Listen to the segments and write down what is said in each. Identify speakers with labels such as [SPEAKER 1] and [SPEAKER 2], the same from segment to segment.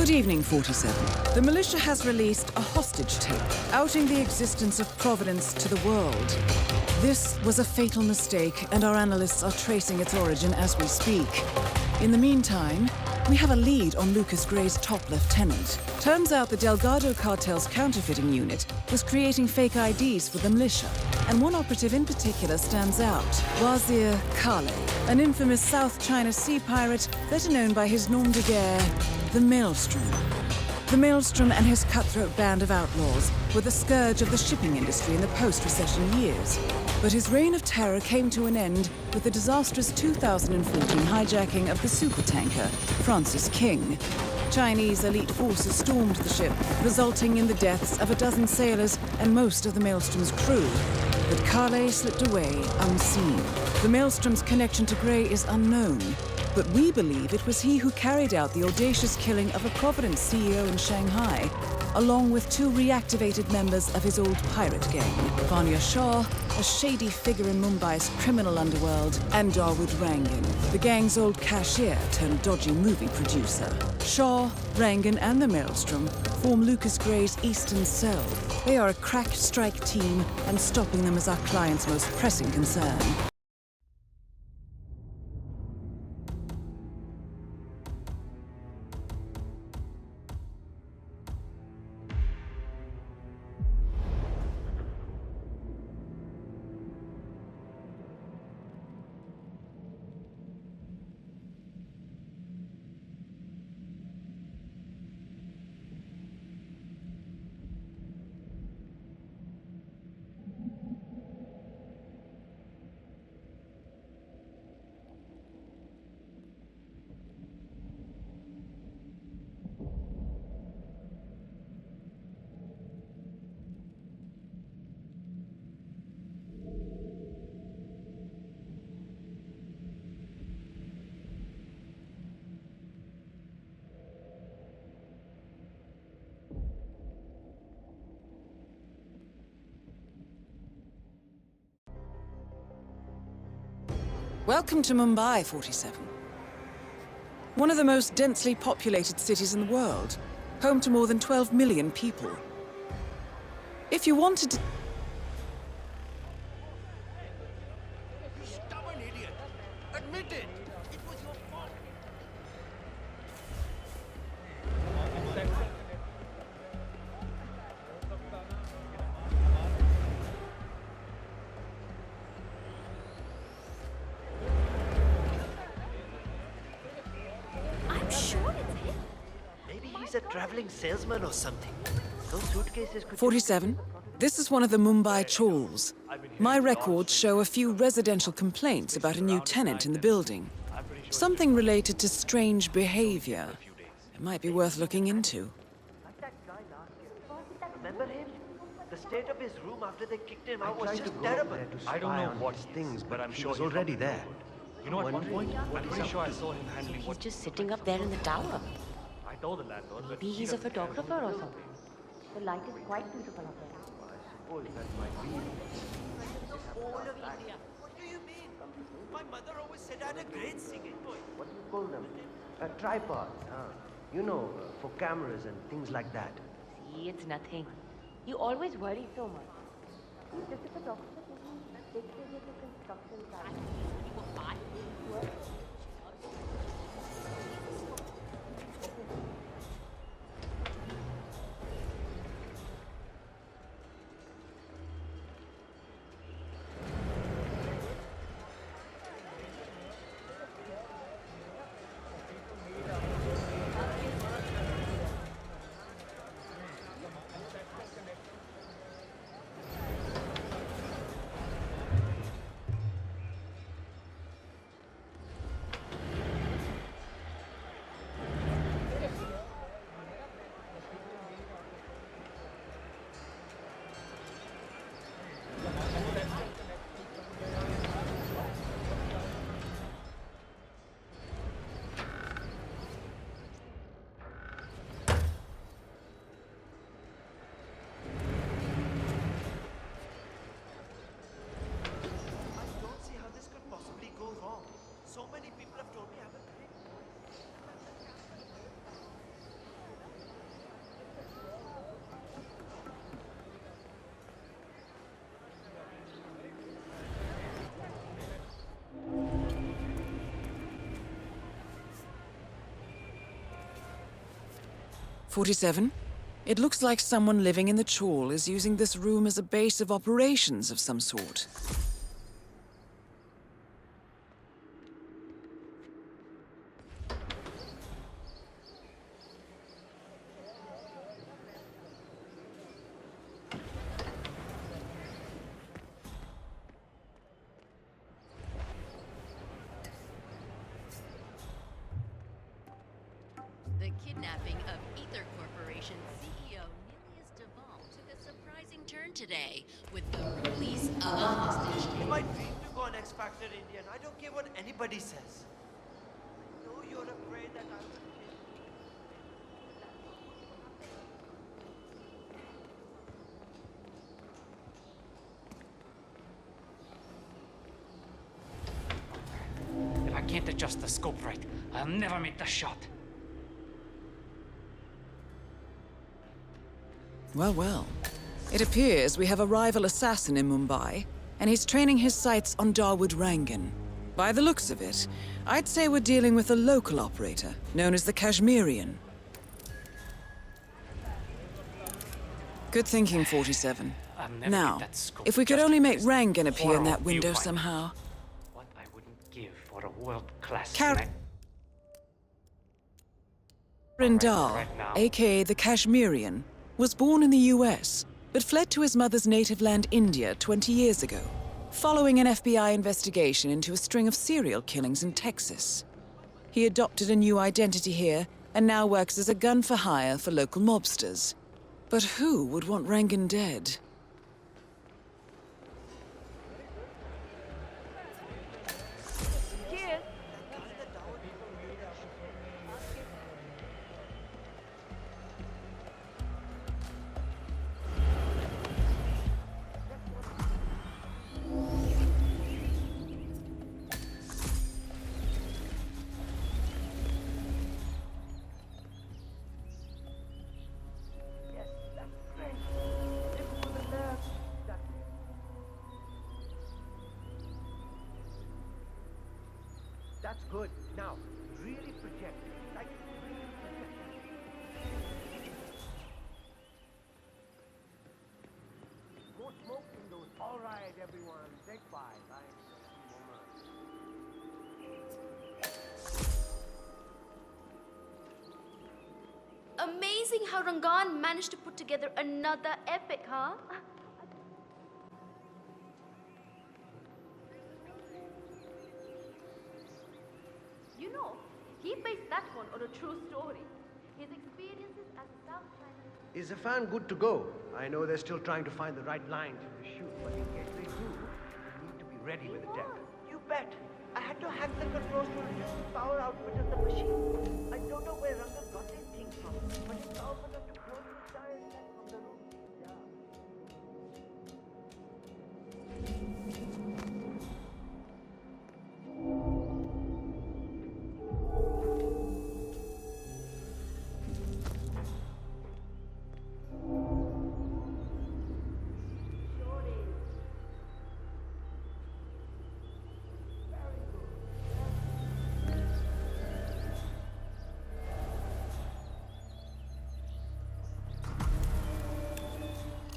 [SPEAKER 1] Good evening, 47. The militia has released a hostage tape, outing the existence of Providence to the world. This was a fatal mistake, and our analysts are tracing its origin as we speak. In the meantime, we have a lead on Lucas Gray's top lieutenant. Turns out the Delgado cartel's counterfeiting unit was creating fake IDs for the militia, and one operative in particular stands out, Wazir Kale, an infamous South China Sea pirate better known by his nom de guerre, the Maelstrom. The Maelstrom and his cutthroat band of outlaws were the scourge of the shipping industry in the post-recession years. But his reign of terror came to an end with the disastrous 2014 hijacking of the supertanker Francis King. Chinese elite forces stormed the ship, resulting in the deaths of a dozen sailors and most of the Maelstrom's crew. But Kale slipped away unseen. The Maelstrom's connection to Gray is unknown, but we believe it was he who carried out the audacious killing of a Providence CEO in Shanghai, along with two reactivated members of his old pirate gang, Vanya Shah, a shady figure in Mumbai's criminal underworld, and Dawood Rangan, the gang's old cashier turned dodgy movie producer. Shah, Rangan, and the Maelstrom form Lucas Gray's Eastern Cell. They are a crack strike team, and stopping them is our client's most pressing concern. Welcome to Mumbai, 47. One of the most densely populated cities in the world, home to more than 12 million people. If you wanted to...
[SPEAKER 2] You stubborn idiot! Admit it! It was your fault!
[SPEAKER 3] He's a traveling salesman or something. Those suitcases could...
[SPEAKER 1] 47. This is one of the Mumbai chawls. My records show a few residential complaints about a new tenant in the building. Something related to strange behavior. It might be worth looking into.
[SPEAKER 3] Like that guy last year. Remember him? The state of his room after they kicked him out was just terrible.
[SPEAKER 4] I don't know what things, but I'm sure
[SPEAKER 5] he's already there.
[SPEAKER 4] You know, at one point, I'm pretty sure I saw him handling
[SPEAKER 6] He's just sitting up there in the tower.
[SPEAKER 4] I told the landlord, but
[SPEAKER 6] Maybe he's a photographer or something. The light is quite beautiful up there.
[SPEAKER 3] I suppose that might be.
[SPEAKER 2] What do you mean? My mother always said I had a great singing voice.
[SPEAKER 3] What do you call them? Tripods, huh? You know, for cameras and things like that.
[SPEAKER 6] See, it's nothing. You always worry so much. He's just a photographer taking pictures of the construction site.
[SPEAKER 1] 47. It looks like someone living in the Chawl is using this room as a base of operations of some sort.
[SPEAKER 5] The kidnapping of Ether Corporation CEO Nilius Deval took a surprising turn today with the release of a hostage.
[SPEAKER 3] It might dream to go on X Factor, Indian. I don't care what anybody says. I know you're afraid that I will kill you.
[SPEAKER 7] If I can't adjust the scope right, I'll never make the shot.
[SPEAKER 1] Well, well. It appears we have a rival assassin in Mumbai, and he's training his sights on Dawood Rangan. By the looks of it, I'd say we're dealing with a local operator, known as the Kashmirian. Good thinking, 47.
[SPEAKER 7] I'll never
[SPEAKER 1] Now,
[SPEAKER 7] get that scope
[SPEAKER 1] if we could
[SPEAKER 7] just
[SPEAKER 1] only make
[SPEAKER 7] this
[SPEAKER 1] Rangan appear in that
[SPEAKER 7] horrible
[SPEAKER 1] window
[SPEAKER 7] viewfinder.
[SPEAKER 1] somehow.
[SPEAKER 7] What I wouldn't give for a world-class
[SPEAKER 1] Karen
[SPEAKER 7] night.
[SPEAKER 1] Dal,
[SPEAKER 7] right now.
[SPEAKER 1] aka the Kashmirian, was born in the US, but fled to his mother's native land, India, 20 years ago, following an FBI investigation into a string of serial killings in Texas. He adopted a new identity here and now works as a gun for hire for local mobsters. But who would want Rangan dead?
[SPEAKER 6] Cheers.
[SPEAKER 2] That's good. Now, really project. Like, really project. More smoke in those. All right, everyone. Take 5.
[SPEAKER 8] Amazing how Rangan managed to put together another epic, huh?
[SPEAKER 6] You know, he based that one on a true story. His experiences as a South China.
[SPEAKER 2] Is the fan good to go? I know they're still trying to find the right lines for the shoot, but in case they do, they need to be ready with the deck.
[SPEAKER 3] You bet. I had to hack the controls to reduce the power output of the machine. I don't know where Ranga got these things from, but it's powerful enough to blow the entire set from the roof. Yeah.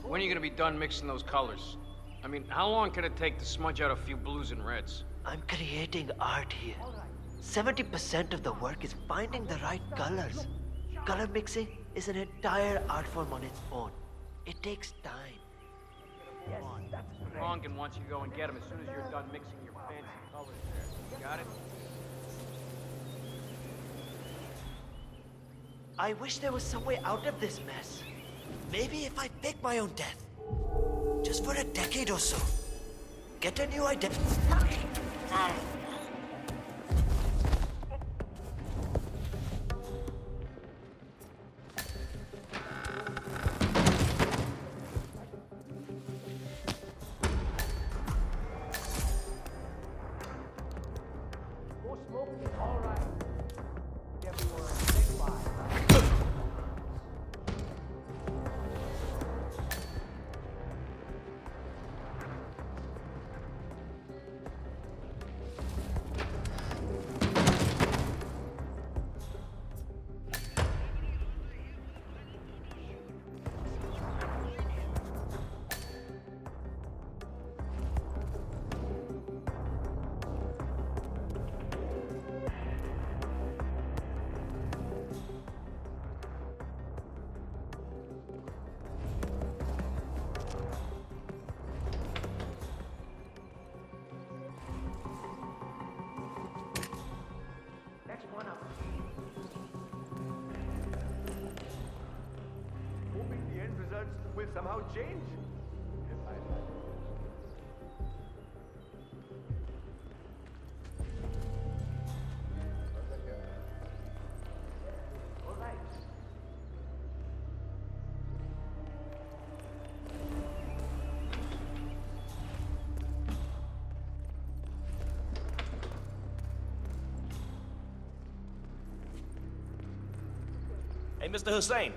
[SPEAKER 9] When are you gonna be done mixing those colors? I mean, how long can it take to smudge out a few blues and reds?
[SPEAKER 3] I'm creating art here. 70% of the work is finding the right colors. Color mixing is an entire art form on its own. It takes time.
[SPEAKER 9] Rangan wants you to go and get him as soon as you're done mixing your fancy colors there. Got it?
[SPEAKER 3] I wish there was some way out of this mess. Maybe if I fake my own death. Just for a decade or so. Get a new identity.
[SPEAKER 2] More smoke? All right. Everyone, take 5. somehow change. All right.
[SPEAKER 10] Hey, Mr. Hussein,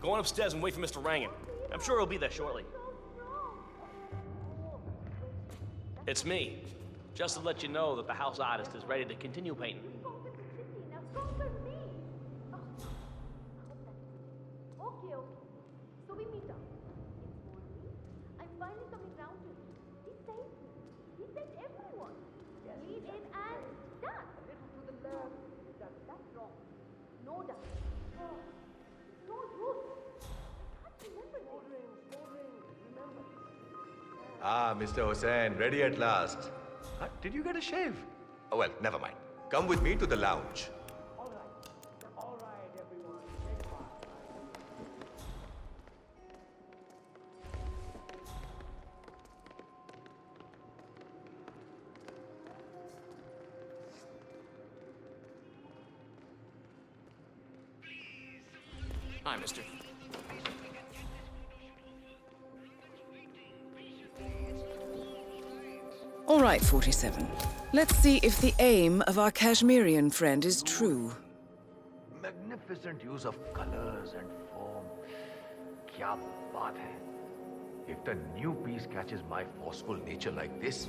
[SPEAKER 10] go on upstairs and wait for Mr. Rangan. I'm sure he'll be there shortly. It's me. Just to let you know that the house artist is ready to continue painting.
[SPEAKER 8] Okay. So we meet up. It's morning. I'm finally coming round to you. He saved me. He saved everyone. Lead in and done. A little to the left. Done. That's wrong. No done. Oh, no Ruth. I can't remember this. Remember.
[SPEAKER 11] Ah, Mr. Hussain, ready at last.
[SPEAKER 2] Huh? Did you get a shave?
[SPEAKER 11] Oh, well, never mind. Come with me to the lounge.
[SPEAKER 2] All right, everyone. Take part.
[SPEAKER 10] Hi, mister.
[SPEAKER 1] All right, 47. Let's see if the aim of our Kashmirian friend is true.
[SPEAKER 2] Magnificent use of colors and form. Kya baat hai.
[SPEAKER 11] If the new piece catches my forceful nature like this,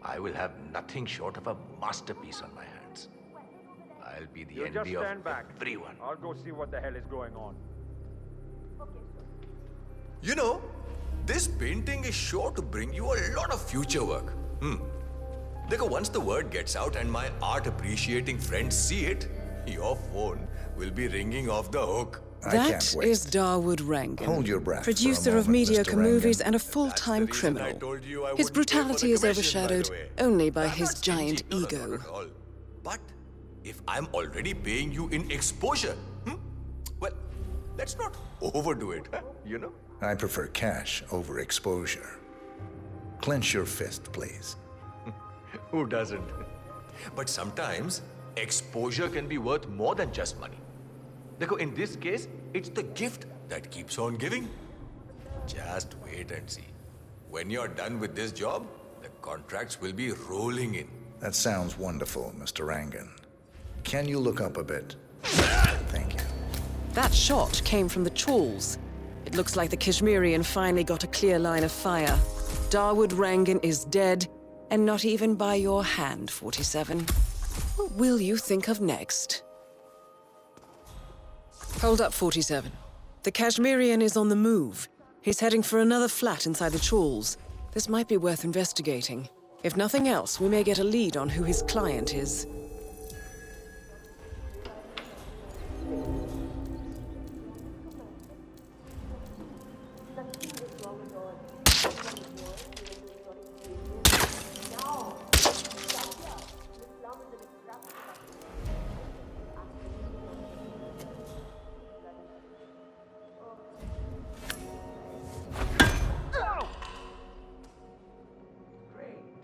[SPEAKER 11] I will have nothing short of a masterpiece on my hands. I'll be the envy of everyone.
[SPEAKER 4] I'll go see what the hell is going on.
[SPEAKER 11] You know, this painting is sure to bring you a lot of future work. Because once the word gets out and my art appreciating friends see it, your phone will be ringing off the hook.
[SPEAKER 1] That is Dawood Rangan,
[SPEAKER 12] Hold your breath
[SPEAKER 1] producer
[SPEAKER 12] for a
[SPEAKER 1] of
[SPEAKER 12] moment,
[SPEAKER 1] mediocre
[SPEAKER 12] Mr. Rangan.
[SPEAKER 1] movies and a full-time criminal. His brutality is overshadowed only by his giant ego.
[SPEAKER 11] But if I'm already paying you in exposure, well, let's not overdo it, you know?
[SPEAKER 12] I prefer cash over exposure. Clench your fist, please.
[SPEAKER 11] Who doesn't? But sometimes, exposure can be worth more than just money. Because in this case, it's the gift that keeps on giving. Just wait and see. When you're done with this job, the contracts will be rolling in.
[SPEAKER 12] That sounds wonderful, Mr. Rangan. Can you look up a bit? Thank you.
[SPEAKER 1] That shot came from the chawls. It looks like the Kashmirian finally got a clear line of fire. Dawood Rangan is dead, and not even by your hand, 47. What will you think of next? Hold up, 47. The Kashmirian is on the move. He's heading for another flat inside the chawls. This might be worth investigating. If nothing else, we may get a lead on who his client is.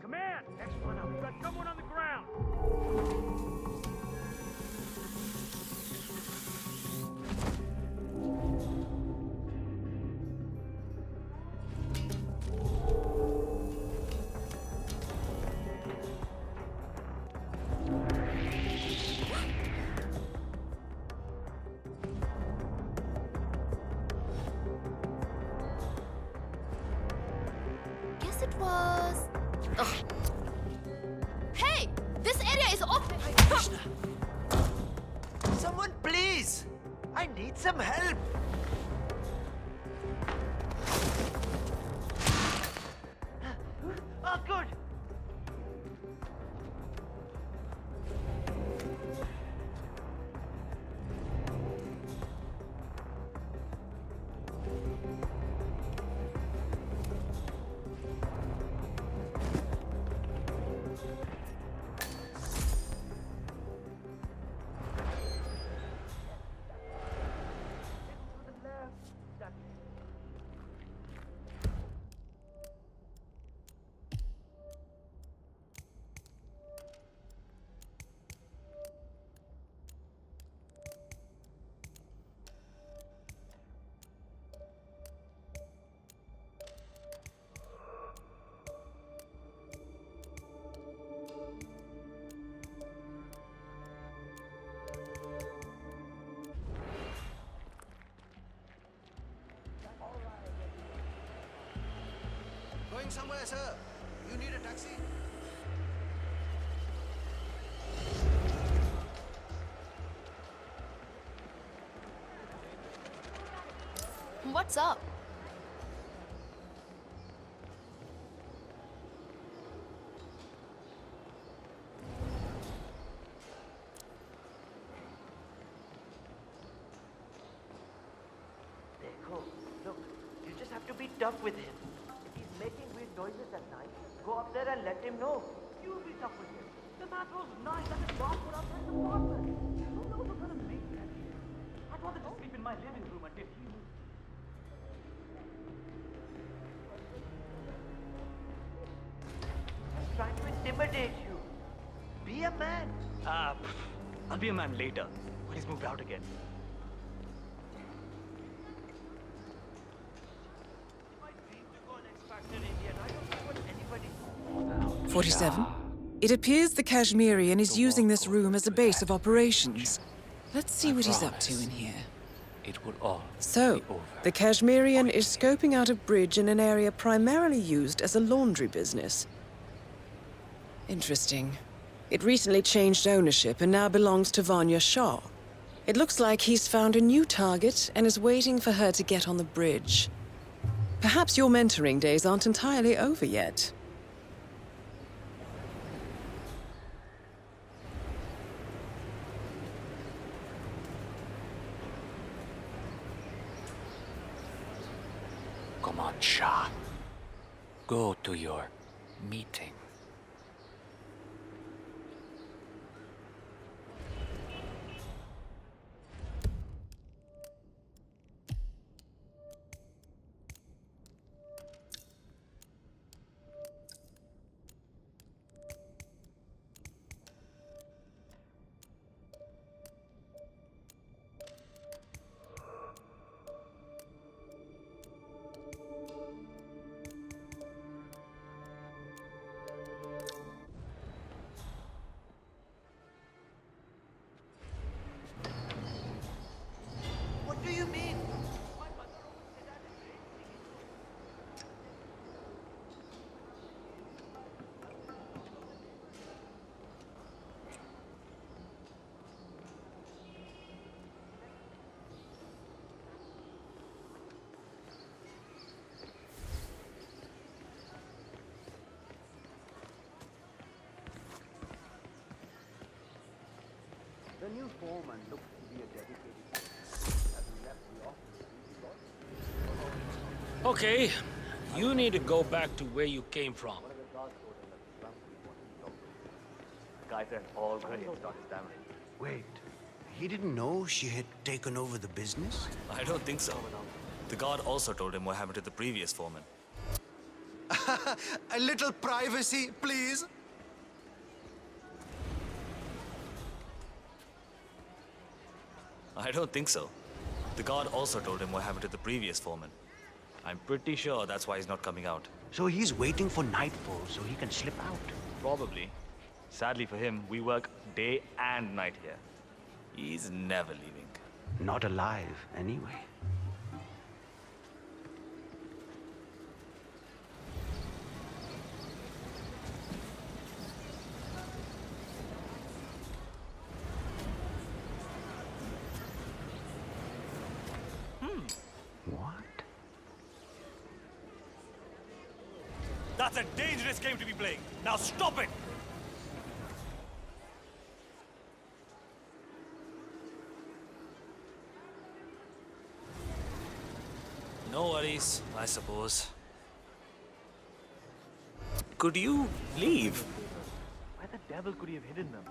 [SPEAKER 2] Command! Next one up. We've got someone on the ground.
[SPEAKER 8] Guess it was. Ugh. Hey! This area is open!
[SPEAKER 3] Someone please! I need some help! Oh, good!
[SPEAKER 2] going somewhere, sir? You need a taxi?
[SPEAKER 8] What's up?
[SPEAKER 3] Dekho, look, you just have to be tough with him. If he's making weird noises at night, go up there and let him know. You be tough with him.
[SPEAKER 7] The mat was nice. I just dog put outside the apartment. Who knows what kind of mate that is? I'd rather just sleep in my living room until he moves.
[SPEAKER 3] He's trying to intimidate you. Be a man.
[SPEAKER 10] I'll be a man later, when he's moved out again.
[SPEAKER 1] 47. It appears the Kashmirian is using this room as a base of operations. Let's see what he's up to in here.
[SPEAKER 7] It will all
[SPEAKER 13] So, the Kashmirian is scoping out a bridge in an area primarily used as a laundry business. Interesting. It recently changed ownership and now belongs to Vanya Shah. It looks like he's found a new target and is waiting for her to get on the bridge. Perhaps your mentoring days aren't entirely over yet.
[SPEAKER 7] Come on, Shah. Go to your meeting.
[SPEAKER 3] What do you mean?
[SPEAKER 2] The new foreman looks to be a dedicated man. As he left the office,
[SPEAKER 14] Okay, you need to go back to where you came from.
[SPEAKER 10] Guys are all great. Dr. Stammer.
[SPEAKER 2] Wait, he didn't know she had taken over the business?
[SPEAKER 10] I don't think so. The guard also told him what happened to the previous foreman.
[SPEAKER 2] A little privacy, please.
[SPEAKER 10] I don't think so. The guard also told him what happened to the previous foreman. I'm pretty sure that's why he's not coming out.
[SPEAKER 2] So he's waiting for nightfall so he can slip out.
[SPEAKER 10] Probably. Sadly for him, we work day and night here. He's never leaving.
[SPEAKER 2] Not alive, anyway. What?
[SPEAKER 10] That's a dangerous game to be playing. Now stop it!
[SPEAKER 14] No worries, I suppose.
[SPEAKER 10] Could you leave? Where the devil could he have hidden them?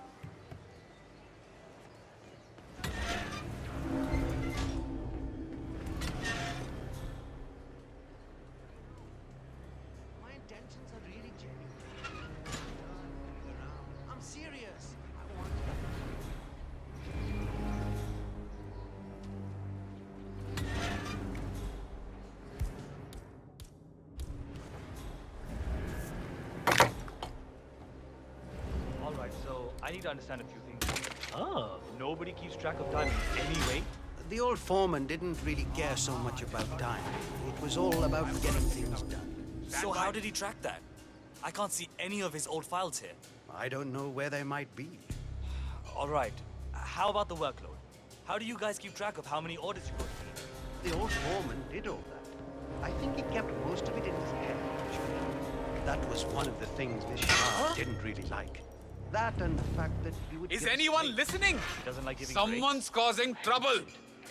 [SPEAKER 2] My intentions are really genuine. I'm serious. I want
[SPEAKER 10] All right, so I need to understand a few things. Oh, nobody keeps track of time in any way?
[SPEAKER 2] The old foreman didn't really care so much about time. It was all about getting things done.
[SPEAKER 10] So how did he track that? I can't see any of his old files here.
[SPEAKER 2] I don't know where they might be.
[SPEAKER 10] All right. How about the workload? How do you guys keep track of how many orders you go through?
[SPEAKER 2] The old foreman did all that. I think he kept most of it in his head, actually. That was one of the things Miss Shah didn't really like. That and the fact that he would
[SPEAKER 15] Is
[SPEAKER 2] give
[SPEAKER 15] anyone
[SPEAKER 2] straight-
[SPEAKER 15] listening?
[SPEAKER 10] He doesn't like giving
[SPEAKER 15] Someone's causing trouble.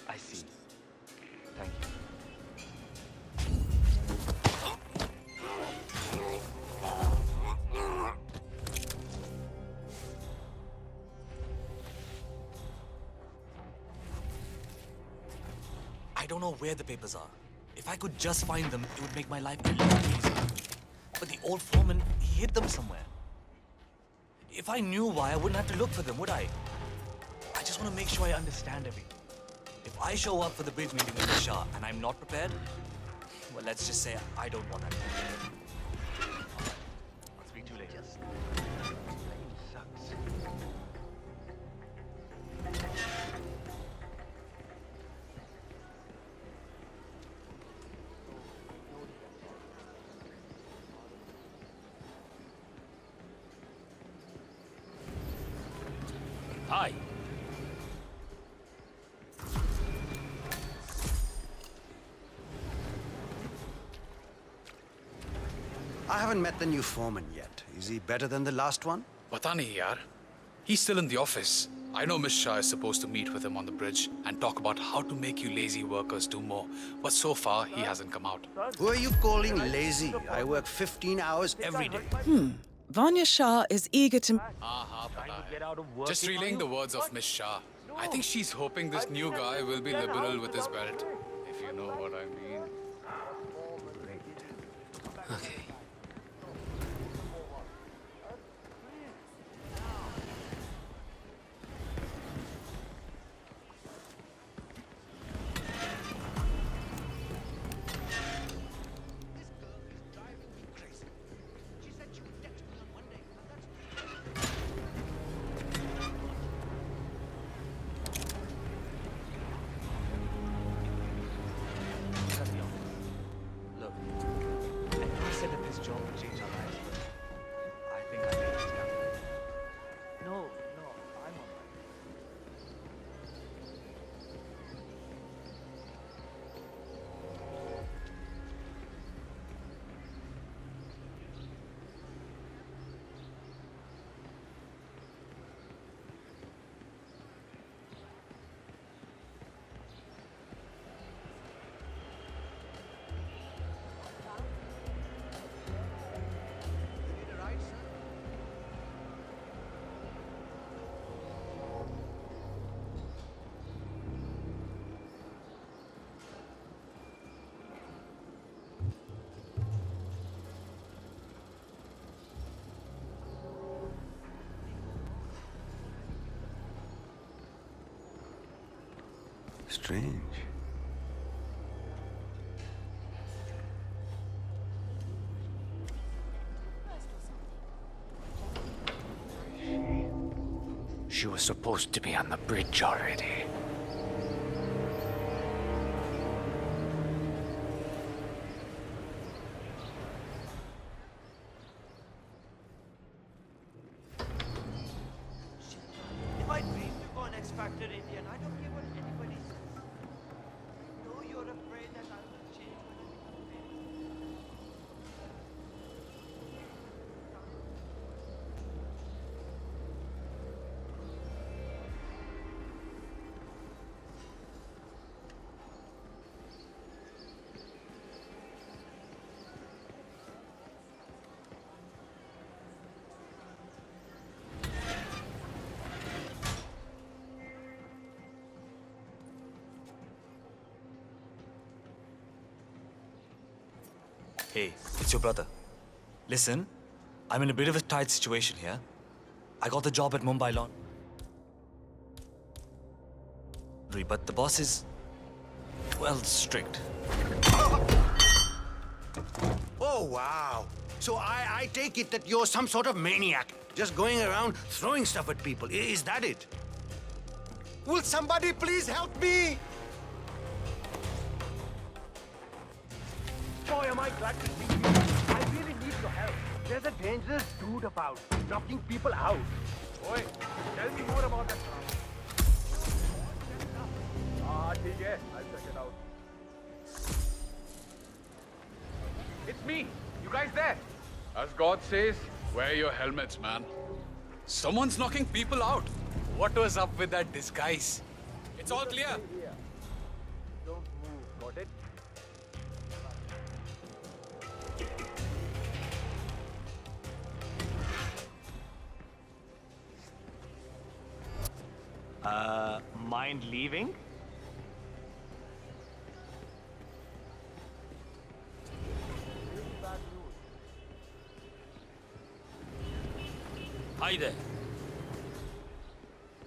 [SPEAKER 10] I see. Thank you. I don't know where the papers are. If I could just find them, it would make my life a little easier. But the old foreman, he hid them somewhere. If I knew why, I wouldn't have to look for them, would I? I just want to make sure I understand everything. If I show up for the bridge meeting with the Shah and I'm not prepared, well, let's just say I don't want that. I'll speak to you later.
[SPEAKER 2] Sucks.
[SPEAKER 14] Hi.
[SPEAKER 2] I haven't met the new foreman yet. Is he better than the last one?
[SPEAKER 15] Pata nahi yaar. He's still in the office. I know Miss Shah is supposed to meet with him on the bridge and talk about how to make you lazy workers do more. But so far, he hasn't come out.
[SPEAKER 2] Who are you calling lazy? I work 15 hours every day.
[SPEAKER 13] Vanya Shah is eager to...
[SPEAKER 15] Aha, pata hai. Just relaying the words of Miss Shah. I think she's hoping this new guy will be liberal with his belt. If you know what I mean. Okay.
[SPEAKER 10] Look, I never said that this job would change our lives, but I think I made this happen. No, I'm all right.
[SPEAKER 2] Strange.
[SPEAKER 15] She was supposed to be on the bridge already.
[SPEAKER 3] If I dream to go on X Factor Indian, I don't care what anybody says. No, you're afraid that I will change when I become famous.
[SPEAKER 10] Hey, it's your brother. Listen, I'm in a bit of a tight situation here. I got the job at Mumbai Lawn. But the boss is, well, strict.
[SPEAKER 2] Oh, wow. So I take it that you're some sort of maniac, just going around throwing stuff at people. Is that it? Will somebody please help me?
[SPEAKER 4] Boy, am I glad to see you. there's a dangerous dude about, knocking people out. Oi, tell me more about that. ठीक है, I'll check it out.
[SPEAKER 15] It's me. You guys there? As God says, wear your helmets, man. Someone's knocking people out.
[SPEAKER 10] What was up with that disguise? It's all clear.
[SPEAKER 4] Don't move, got it?
[SPEAKER 7] Mind leaving?
[SPEAKER 14] Hi there.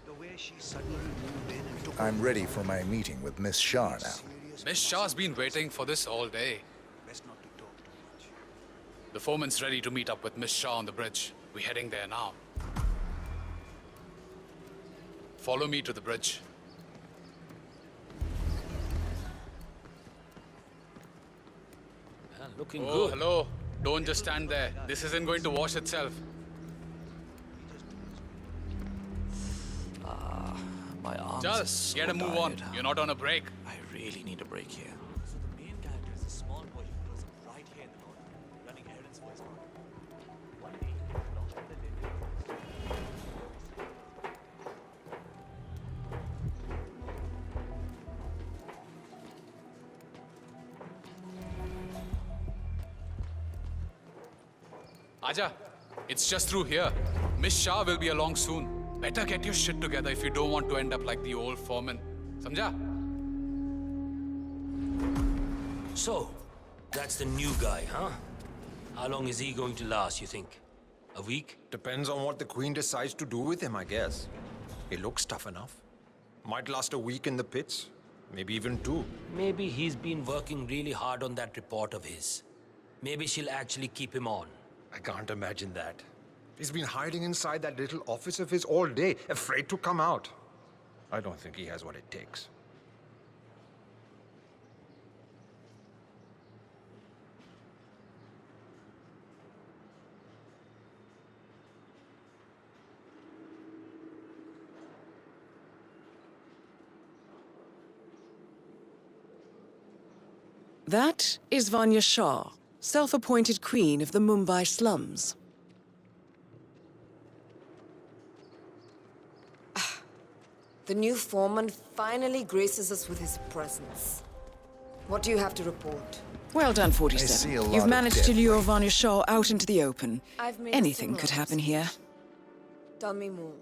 [SPEAKER 2] The way she suddenly moved in and took
[SPEAKER 12] I'm ready for my meeting with Miss Shah now.
[SPEAKER 15] Miss Shah's been waiting for this all day.
[SPEAKER 2] Best not to talk too much.
[SPEAKER 15] The foreman's ready to meet up with Miss Shah on the bridge. We're heading there now. Follow me to the bridge.
[SPEAKER 14] Looking
[SPEAKER 15] Oh,
[SPEAKER 14] good.
[SPEAKER 15] hello. Don't just stand there. This isn't going to wash itself.
[SPEAKER 10] My arms
[SPEAKER 15] Chal,
[SPEAKER 10] are so
[SPEAKER 15] get a move on.
[SPEAKER 10] tired.
[SPEAKER 15] You're not on a break.
[SPEAKER 10] I really need a break here. So the main character is a small boy who grows up right here in the north, running errands for his mother. One day, he lost in the
[SPEAKER 15] Aja, it's just through here. Miss Shah will be along soon. Better get your shit together if you don't want to end up like the old foreman. Samjha?
[SPEAKER 14] So, that's the new guy, huh? How long is he going to last, you think? A week?
[SPEAKER 16] Depends on what the Queen decides to do with him, I guess. He looks tough enough. Might last a week in the pits, maybe even 2.
[SPEAKER 14] Maybe he's been working really hard on that report of his. Maybe she'll actually keep him on.
[SPEAKER 16] I can't imagine that. He's been hiding inside that little office of his all day, afraid to come out. I don't think he has what it takes.
[SPEAKER 13] That is Vanya Shah, self-appointed queen of the Mumbai slums.
[SPEAKER 17] The new foreman finally graces us with his presence. What do you have to report?
[SPEAKER 13] Well done,
[SPEAKER 12] I see
[SPEAKER 13] 47.
[SPEAKER 12] a lot
[SPEAKER 13] You've
[SPEAKER 12] of
[SPEAKER 13] managed to
[SPEAKER 12] dead
[SPEAKER 13] lure Vanya Shah out into the open.
[SPEAKER 17] I've made a
[SPEAKER 13] Anything
[SPEAKER 17] similar
[SPEAKER 13] could happen here.
[SPEAKER 17] Tell me more.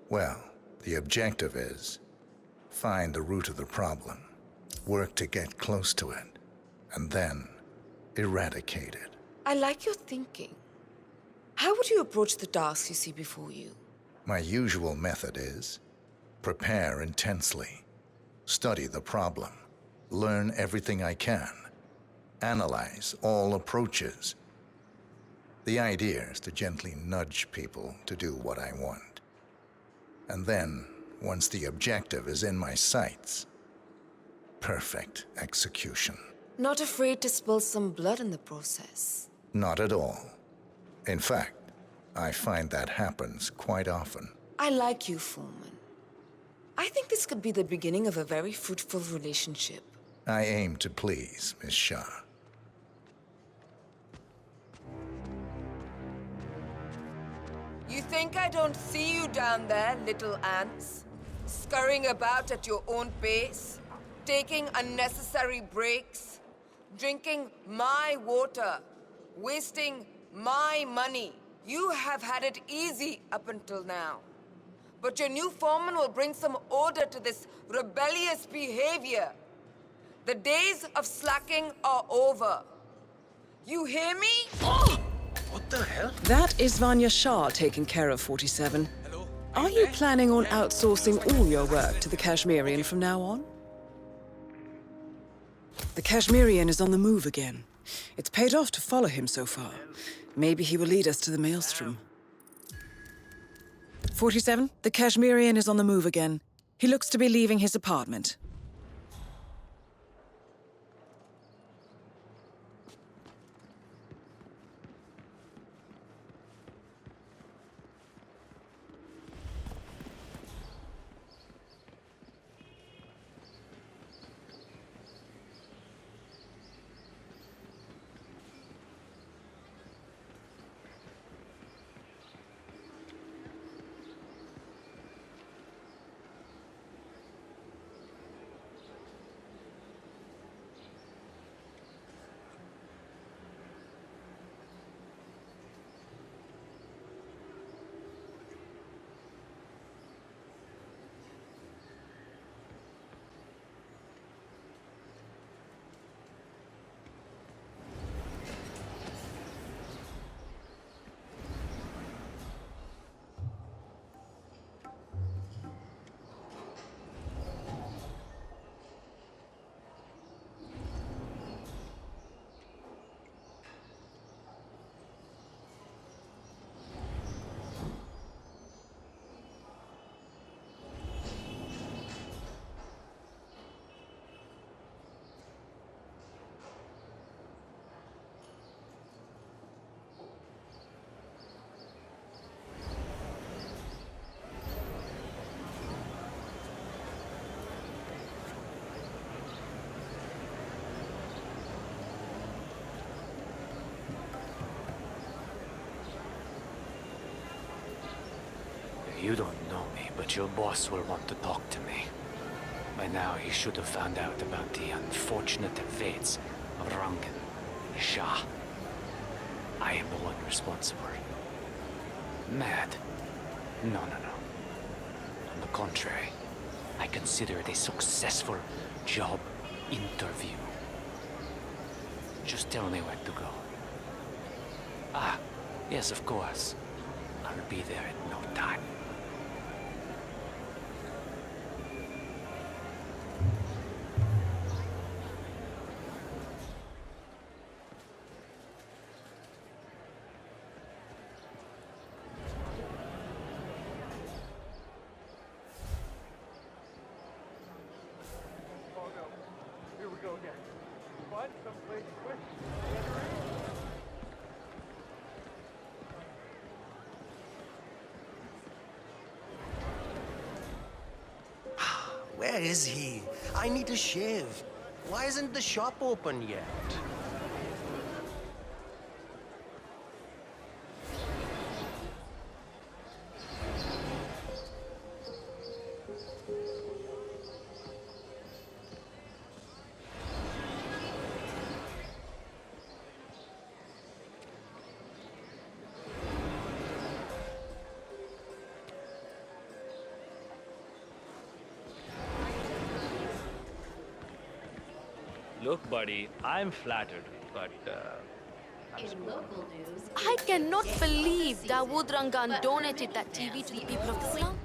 [SPEAKER 12] Well, the objective is find the root of the problem, work to get close to it, and then eradicate it.
[SPEAKER 17] I like your thinking. How would you approach the tasks you see before you?
[SPEAKER 12] My usual method is prepare intensely, study the problem, learn everything I can, analyze all approaches. The idea is to gently nudge people to do what I want. And then, once the objective is in my sights, perfect execution.
[SPEAKER 17] Not afraid to spill some blood in the process.
[SPEAKER 12] Not at all. In fact, I find that happens quite often.
[SPEAKER 17] I like you, Foreman. I think this could be the beginning of a very fruitful relationship.
[SPEAKER 12] I aim to please, Miss Shah.
[SPEAKER 17] You think I don't see you down there, little ants? Scurrying about at your own pace? Taking unnecessary breaks? Drinking my water? Wasting my money? You have had it easy up until now. But your new foreman will bring some order to this rebellious behavior. The days of slacking are over. You hear me? Oh!
[SPEAKER 16] What the hell?
[SPEAKER 13] That is Vanya Shah taking care of 47. Are you planning on outsourcing all your work to the Kashmirian from now on? The Kashmirian is on the move again. It's paid off to follow him so far. Maybe he will lead us to the maelstrom. 47, the Kashmirian is on the move again. He looks to be leaving his apartment.
[SPEAKER 18] You don't know me, but your boss will want to talk to me. By now, he should have found out about the unfortunate fates of Rangan, Shah. I am the one responsible. Mad? No. On the contrary, I consider it a successful job interview. Just tell me where to go. Ah, yes, of course. I'll be there in no time.
[SPEAKER 4] Oh no. Here we go again. Find someplace quick.
[SPEAKER 2] Where is he? I need to shave. Why isn't the shop open yet?
[SPEAKER 19] Look, buddy, I'm flattered, but
[SPEAKER 5] In local news,
[SPEAKER 8] I cannot believe Dawood Rangan donated that TV to the people of the slum.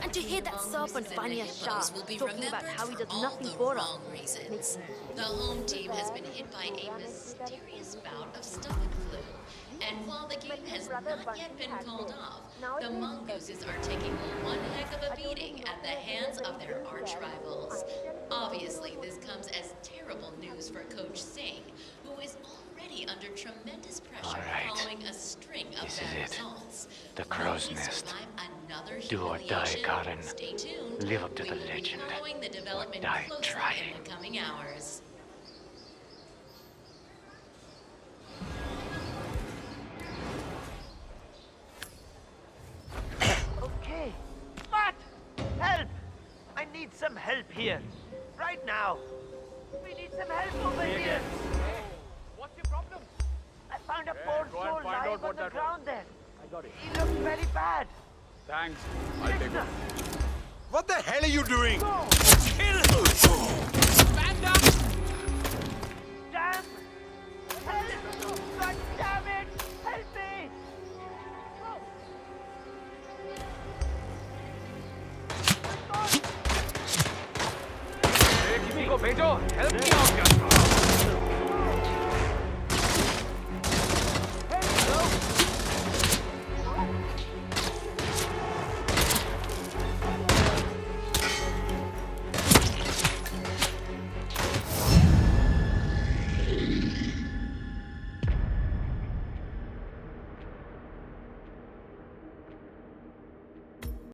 [SPEAKER 8] And to hear that serpent Vanya Shah talking about how he does nothing for us.
[SPEAKER 5] reasons. The home team has been hit by a mysterious bout of stomach flu. And while the game has not yet been called off, the Mongooses are taking one heck of a beating at the hands of their arch rivals. Obviously, this comes as terrible news for Coach Singh, who is already under tremendous pressure following a string of bad results.
[SPEAKER 18] The crow's nest. Do or die, Karen.
[SPEAKER 5] Stay tuned.
[SPEAKER 18] Live up to the
[SPEAKER 5] We will be
[SPEAKER 18] legend.
[SPEAKER 5] following the development
[SPEAKER 18] die
[SPEAKER 5] closely
[SPEAKER 18] trying.
[SPEAKER 5] in the coming hours.
[SPEAKER 3] Okay. What? Help! I need some help here. Right now. We need some help over here.
[SPEAKER 4] What's your problem?
[SPEAKER 3] I found a poor
[SPEAKER 4] go and
[SPEAKER 3] soul
[SPEAKER 4] find out
[SPEAKER 3] lying on
[SPEAKER 4] what
[SPEAKER 3] the
[SPEAKER 4] that
[SPEAKER 3] ground there.
[SPEAKER 4] I got it.
[SPEAKER 3] He looks very bad.
[SPEAKER 4] Thanks. I'll take it.
[SPEAKER 16] What the hell are you doing?
[SPEAKER 4] Stand up!
[SPEAKER 3] Damn! Help! God damn it! Help me!
[SPEAKER 4] Hey, Kimi ko bhejo. Help me out here.